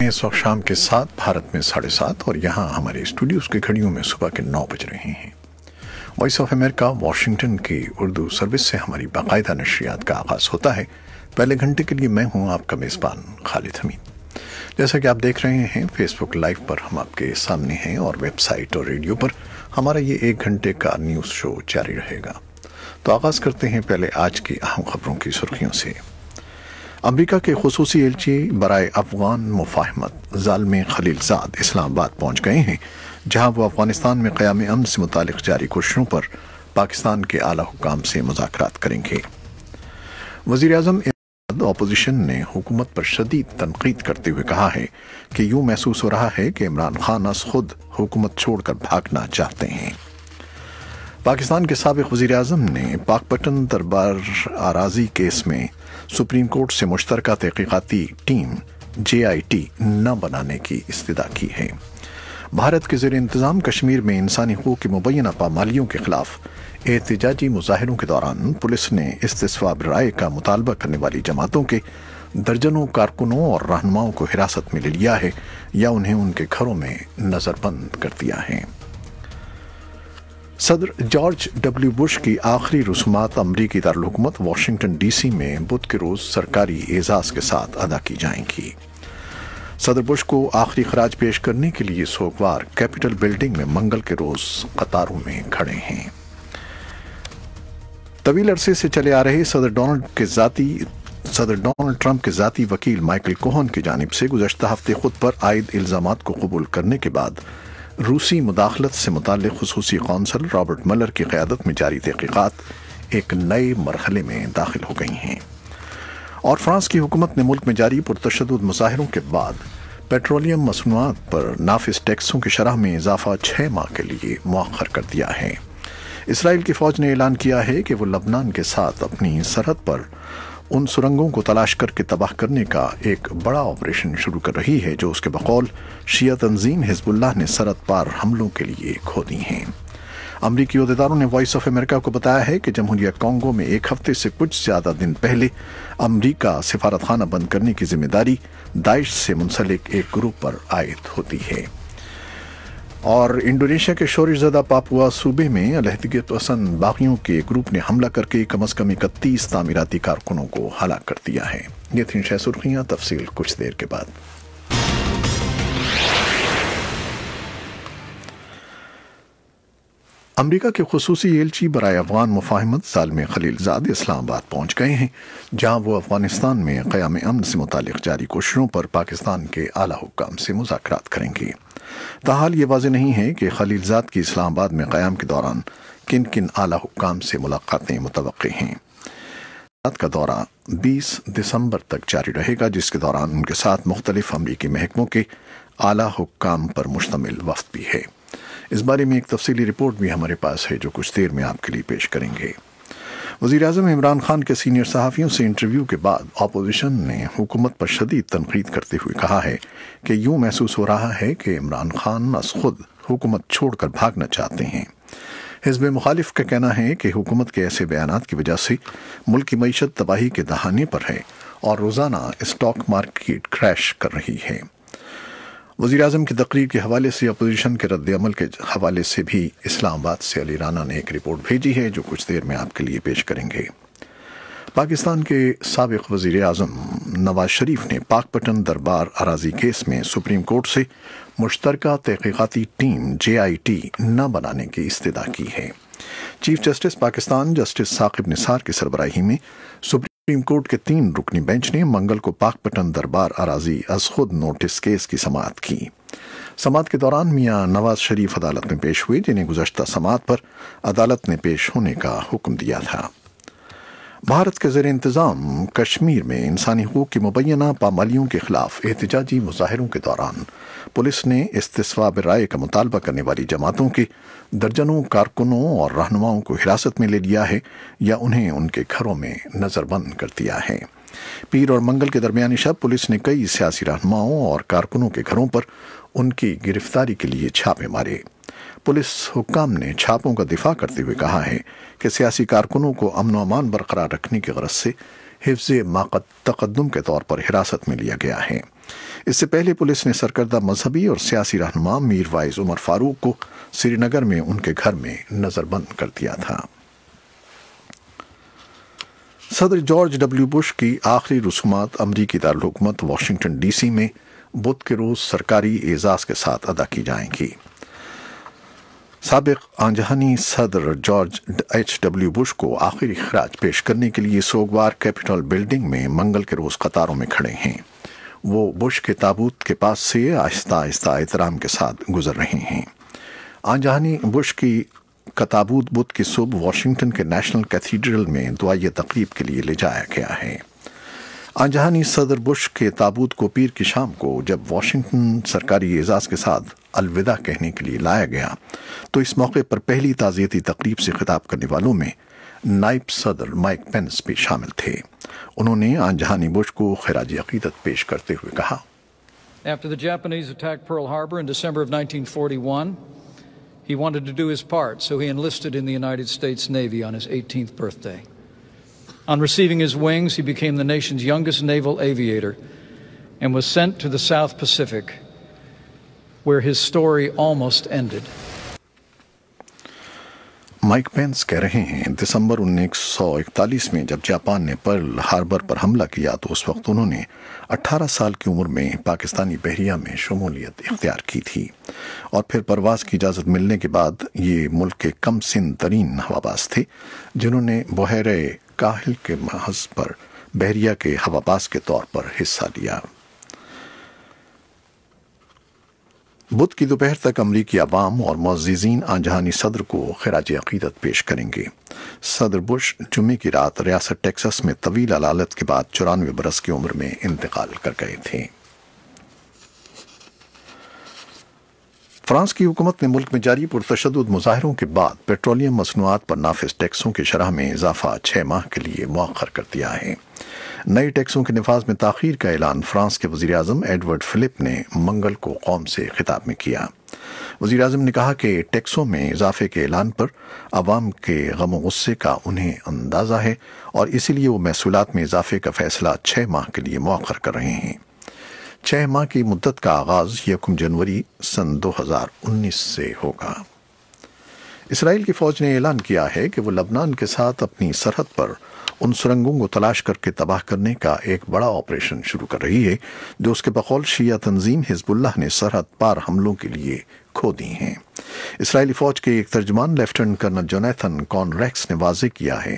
इस वक्त शाम के 7 भारत में 7:30 और यहाँ हमारे स्टूडियोज़ की घड़ियों में सुबह के 9 बज रहे हैं। वॉइस ऑफ अमेरिका वाशिंगटन की उर्दू सर्विस से हमारी बाकायदा नशरियात का आगाज़ होता है। पहले घंटे के लिए मैं हूँ आपका मेज़बान खालिद हमीद। जैसा कि आप देख रहे हैं फेसबुक लाइव पर हम आपके सामने हैं और वेबसाइट और रेडियो पर हमारा ये 1 घंटे का न्यूज़ शो जारी रहेगा। तो आगाज़ करते हैं पहले आज की अहम खबरों की सुर्खियों से। अमरीका के खुसूसी एलची बराए अफगान मुफाहमत ज़ालिम खलीलज़ाद इस्लामाबाद पहुँच गए हैं, जहाँ वो अफगानिस्तान में क़याम अमन से मुतालिक जारी कोशिशों पर पाकिस्तान के आला हुक्काम से मुज़ाकरात करेंगे। वज़ीर-ए-आज़म अपोजिशन ने हुकूमत पर शदीद तनकीद करते हुए कहा है कि यूँ महसूस हो रहा है कि इमरान खान अस खुद हुकूमत छोड़कर भागना चाहते हैं। पाकिस्तान के साबिक़ वज़ीर-ए-आज़म ने पाकपटन दरबार आराजी केस में सुप्रीम कोर्ट से मुश्तरका तहक़ीक़ाती टीम JIT न बनाने की इस्तदा की है। भारत के ज़ेर इंतज़ाम कश्मीर में इंसानी हकूक़ की मुबैना पामालियों के खिलाफ एहतजाजी मुज़ाहिरों के दौरान पुलिस ने इस्तिस्वाब राय का मुतालबा करने वाली जमातों के दर्जनों कारकुनों और रहनुमाओं को हिरासत में ले लिया है या उन्हें उनके घरों में नज़रबंद कर दिया है। सदर जॉर्ज W. बुश की आखिरी रसूमात अमरीकी दारुल-हुकूमत वाशिंगटन DC में बुध के रोज़ सरकारी एजाज़ के साथ अदा की जाएंगी। सदर बुश को आखिरी खराज पेश करने के लिए सोमवार कैपिटल बिल्डिंग में मंगल के रोज़ कतारों में खड़े हैं। तवील अरसे से चले आ रहे सदर डोनाल्ड ट्रंप के ज़ाती वकील माइकल कोहन की जानिब से गुज़श्ता हफ्ते खुद पर आयद इल्ज़ामात को कबूल करने के बाद रूसी मुदाखलत से मुताल्लिक़ खुसूसी कौंसल रॉबर्ट मलर की क़यादत में जारी तहक़ीक़ात एक नए मरहले में दाखिल हो गई हैं और फ्रांस की हुकूमत ने मुल्क में जारी पुरतशद्दुद मुज़ाहिरों के बाद पेट्रोलियम मसनूआत पर नाफिज टैक्सों की शरह में इजाफा 6 माह के लिए मुअख्खर कर दिया है। इसराइल की फ़ौज ने ऐलान किया है कि वो लबनान के साथ अपनी सरहद पर उन सुरंगों को तलाश करके तबाह करने का एक बड़ा ऑपरेशन शुरू कर रही है जो उसके बकौल शिया तंजीम हिजबुल्लाह ने सरहद पार हमलों के लिए खोदी हैं। अमरीकी ओहदेदारों ने वॉइस ऑफ अमेरिका को बताया है कि जमहूरिया कॉन्गो में 1 हफ्ते से कुछ ज़्यादा दिन पहले अमरीका सिफारतखाना बंद करने की जिम्मेदारी दाइश से मुंसलिक एक ग्रुप पर आयद होती है। और इंडोनेशिया के शोरज़दा पापुआ सूबे में अलहदगी पसंद बागियों के ग्रुप ने हमला करके कम अज़ कम 31 तामीराती कारकुनों को हलाक कर दिया है। ये थी शह सुर्खियां, तफसील कुछ देर के बाद। अमरीका के खुसूसी एलची बराए अफगान मुफाहमत ज़ालिम खलीलज़ाद इस्लामाबाद पहुँच गए हैं, जहाँ वो अफगानिस्तान में क़याम अमन से मुतालिक जारी कोशिशों पर पाकिस्तान के आला हुक्काम से मुज़ाकरात करेंगे। ताहाल ये वाज़ेह नहीं है कि खलीलज़ाद की इस्लामाबाद में क़याम के दौरान किन किन आला हुक्काम से मुलाकातें मुतवक्किल हैं। का दौरा 20 दिसंबर तक जारी रहेगा, जिसके दौरान उनके साथ मुख्तलिफ अमरीकी महकमों के आला हुक्काम पर मुश्तमिल वफ़द भी है। इस बारे में एक तफसीली रिपोर्ट भी हमारे पास है जो कुछ देर में आपके लिए पेश करेंगे। वज़ीर-ए-आज़म इमरान खान के सीनियर सहाफ़ियों से इंटरव्यू के बाद अपोजिशन ने हुकूमत पर शदीद तनकीद करते हुए कहा है कि यूँ महसूस हो रहा है कि इमरान खान अस खुद हुकूमत छोड़कर भागना चाहते हैं। हिज़्ब मुखालिफ का कहना है कि हुकूमत के ऐसे बयानात की वजह से मुल्क की मईशत तबाही के दहाने पर है और रोज़ाना स्टॉक मार्केट क्रैश कर रही है। वज़ीर-ए-आज़म की तकरीर के हवाले से अपोजिशन के रद्द-ए-अमल के हवाले से भी इस्लामाबाद से अली राना ने एक रिपोर्ट भेजी है जो कुछ देर में आपके लिए पेश करेंगे। पाकिस्तान के साबिक़ वज़ीर-ए-आज़म नवाज शरीफ ने पाकपटन दरबार आराजी केस में सुप्रीम कोर्ट से मुश्तरका तहक़ीक़ाती टीम JIT न बनाने की इस्तदा की है। Chief justice Pakistan justice Saqib Nisar की सरबराही में सुप्रीम कोर्ट के 3 रुकनी बेंच ने मंगल को पाकपटन दरबार आराजी अज खुद नोटिस केस की समाअत की। समाअत के दौरान मियां नवाज शरीफ अदालत में पेश हुए, जिन्हें गुज़श्ता समाअत पर अदालत ने पेश होने का हुक्म दिया था। भारत के ज़ेर इंतज़ाम कश्मीर में इंसानी हकूक़ की मुबैना पामालियों के खिलाफ एहतजाजी मुज़ाहिरों के दौरान पुलिस ने इस्तिस्वाब राय का मुतालबा करने वाली जमातों के दर्जनों कारकुनों और रहनुमाओं को हिरासत में ले लिया है या उन्हें उनके घरों में नज़रबंद कर दिया है। पीर और मंगल के दरमियानी शब पुलिस ने कई सियासी रहनुमाओं और कारकुनों के घरों पर उनकी गिरफ्तारी के लिए छापे मारे। पुलिस हुक्काम ने छापों का दिफा करते हुए कहा है कि सियासी कारकुनों को अमन व अमान बरकरार रखने की गरज से हिफ्ज़ तक़द्दुम के तौर पर हिरासत में लिया गया है। اس سے پہلے پولیس نے سرکردہ مذہبی اور سیاسی رہنما میر وائز عمر فاروق کو سری نگر میں ان کے گھر میں نظر بند کر دیا تھا۔ صدر جارج ڈبلیو بش کی آخری رسومات امریکی دارالحکومت واشنگٹن ڈی سی میں بدھ کے روز سرکاری اعزاز کے ساتھ ادا کی جائیں گی۔ سابق آنجہانی صدر جارج ایچ ڈبلیو بش کو آخری خراج پیش کرنے کے لیے سوگوار کیپٹل بلڈنگ میں منگل کے روز قطاروں میں کھڑے ہیں۔ وہ بش کے تابوت کے پاس سے آہستہ آہستہ احترام کے ساتھ گزر رہے ہیں۔ آنجہانی بش کا تابوت بدھ کی صبح واشنگٹن کے نیشنل کیتھیڈرل میں دعائیہ تقریب کے لیے لے جایا گیا ہے۔ آنجہانی صدر بش کے تابوت کو پیر کی شام کو جب واشنگٹن سرکاری اعزاز کے ساتھ الوداع کہنے کے لیے لایا گیا تو اس موقع پر پہلی تعزیتی تقریب سے خطاب کرنے والوں میں نائب صدر مائک پینس بھی شامل تھے۔ انہوں نے آنجہانی بش کو خراج عقیدت پیش کرتے ہوئے کہا، After the Japanese attacked Pearl Harbor in December of 1941, he wanted to do his part, so he enlisted in the United States Navy on his 18th birthday. On receiving his wings, he became the nation's youngest naval aviator and was sent to the South Pacific, where his story almost ended. Mike Pence کہہ رہے ہیں دسمبر 1941 میں جب Japan نے Pearl harbour پر حملہ کیا تو اس وقت انہوں نے 18 سال کی عمر میں پاکستانی بحریہ میں شمولیت اختیار کی تھی، اور پھر پرواز کی اجازت ملنے کے بعد یہ ملک کے کم سن ترین ہواباز تھے جنہوں نے بحیرہ کاہل کے محاذ پر بحریہ کے ہواباز کے طور پر حصہ لیا۔ بدھ کی دوپہر تک امریکی عوام اور معززین آنجہانی صدر کو خراج عقیدت پیش کریں گے۔ صدر بش جمعے کی رات ریاست ٹیکساس میں طویل علالت کے بعد 94 برس کی عمر میں انتقال کر گئے تھے۔ فرانس کی حکومت نے ملک میں جاری پرتشدد مظاہروں کے بعد پیٹرولیم مصنوعات پر نافذ ٹیکسوں کی شرح میں اضافہ 6 ماہ کے لیے مؤخر کر دیا ہے۔ نئے ٹیکسوں کے نفاذ میں تاخیر کا اعلان فرانس کے وزیر اعظم ایڈورڈ فلپ نے منگل کو قوم سے خطاب میں کیا۔ وزیر اعظم نے کہا کہ ٹیکسوں میں اضافے کے اعلان پر عوام کے غم و غصے کا انہیں اندازہ ہے اور اسی لیے وہ محصولات میں اضافے کا فیصلہ 6 ماہ کے لیے مؤخر کر رہے ہیں۔ 6 ماہ کی مدت کا آغاز 1 جنوری سن 2019 سے ہوگا۔ اسرائیل کی فوج نے اعلان کیا ہے کہ وہ لبنان کے ساتھ اپنی سرحد پر ان سرنگوں کو تلاش کر کے تباہ کرنے کا ایک بڑا آپریشن شروع کر رہی ہے جو اس کے بقول شیعہ تنظیم حزب اللہ نے سرحد پار حملوں کے لیے کھو دی ہیں۔ اسرائیلی فوج کے ایک ترجمان لیفٹیننٹ کرنل جونیتھن کونریکس نے واضح کیا ہے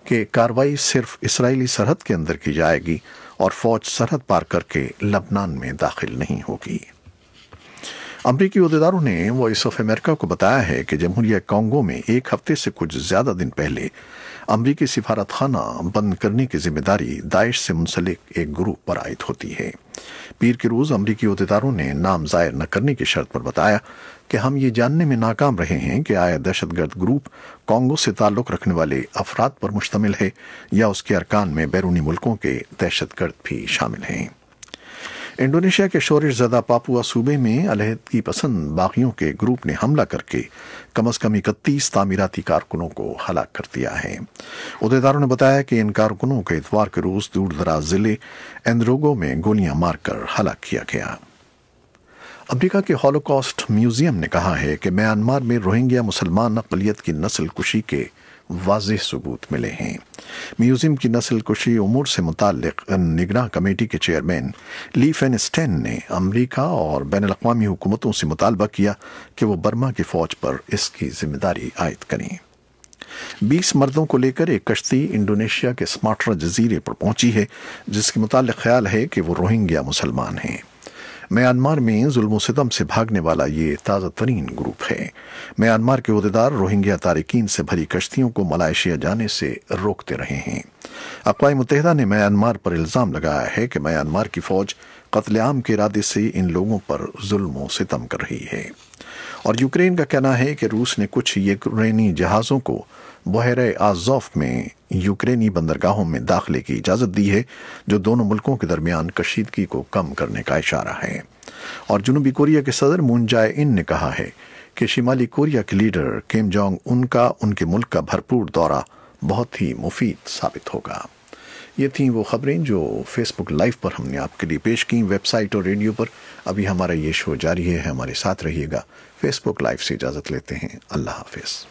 کہ کارروائی صرف اسرائیلی سرحد کے اندر کی جائے گی اور فوج سرحد پار کر کے لبنان میں داخل نہیں ہوگی۔ امریکی عہدیداروں نے وائس آف امریکہ کو بتایا ہے کہ جمہوریہ کانگو میں ایک ہفتے سے کچھ زیادہ دن پہلے امریکی سفارت خانہ بند کرنے کی ذمہ داری داعش سے منسلک ایک گروہ پر عائد ہوتی ہے۔ پیر کے روز امریکی عہدیداروں نے نام ظاہر نہ کرنے کی شرط پر بتایا کہ ہم یہ جاننے میں ناکام رہے ہیں کہ آیا دہشت گرد گروپ کانگو سے تعلق رکھنے والے افراد پر مشتمل ہے یا اس کے ارکان میں بیرونی ملکوں کے دہشت گرد بھی شامل ہیں۔ انڈونیشیا کے شورش زدہ پاپوا صوبے میں علیحدگی پسند باغیوں کے گروپ نے حملہ کر کے کم از کم 31 تعمیراتی کارکنوں کو ہلاک کر دیا ہے۔ عہدیداروں نے بتایا کہ ان کارکنوں کو اتوار کے روز دور دراز ضلع ایندروگو میں گولیاں مار کر ہلاک کیا گیا۔ امریکہ کے ہولوکاسٹ میوزیم نے کہا ہے کہ میانمار میں روہنگیا مسلمان اقلیت کی نسل کشی کے واضح ثبوت ملے ہیں۔ میوزیم کی نسل کشی امور سے متعلق نگراں کمیٹی کے چیئرمین لی فینسٹین نے امریکہ اور بین الاقوامی حکومتوں سے مطالبہ کیا کہ وہ برما کی فوج پر اس کی ذمہ داری عائد کریں۔ 20 مردوں کو لے کر ایک کشتی انڈونیشیا کے سماٹرا جزیرے پر پہنچی ہے جس کے متعلق خیال ہے کہ وہ روہنگیا مسلمان ہیں۔ میانمار میں ظلم و ستم سے بھاگنے والا یہ تازہ ترین گروپ ہے۔ میانمار کے عہدیدار روہنگیا تارکین سے بھری کشتیوں کو ملائیشیا جانے سے روکتے رہے ہیں۔ اقوام متحدہ نے میانمار پر الزام لگایا ہے کہ میانمار کی فوج قتل عام کے ارادے سے ان لوگوں پر ظلم و ستم کر رہی ہے۔ اور یوکرین کا کہنا ہے کہ روس نے کچھ یوکرینی جہازوں کو بحیرہ آزوف میں یوکرینی بندرگاہوں میں داخلے کی اجازت دی ہے جو دونوں ملکوں کے درمیان کشیدگی کو کم کرنے کا اشارہ ہے۔ اور جنوبی کوریا کے صدر مون جائے ان نے کہا ہے کہ شمالی کوریا کے لیڈر کیم جونگ ان کا ان کے ملک کا بھرپور دورہ بہت ہی مفید ثابت ہوگا۔ یہ تھیں وہ خبریں جو فیس بک لائیو پر ہم نے آپ کے لیے پیش کیں، ویب سائٹ اور ریڈیو پر ابھی ہمارا یہ شو جاری ہے، ہمارے ساتھ رہیے گا۔ فیس بک لائیو سے اجازت لیتے ہیں، اللہ حافظ۔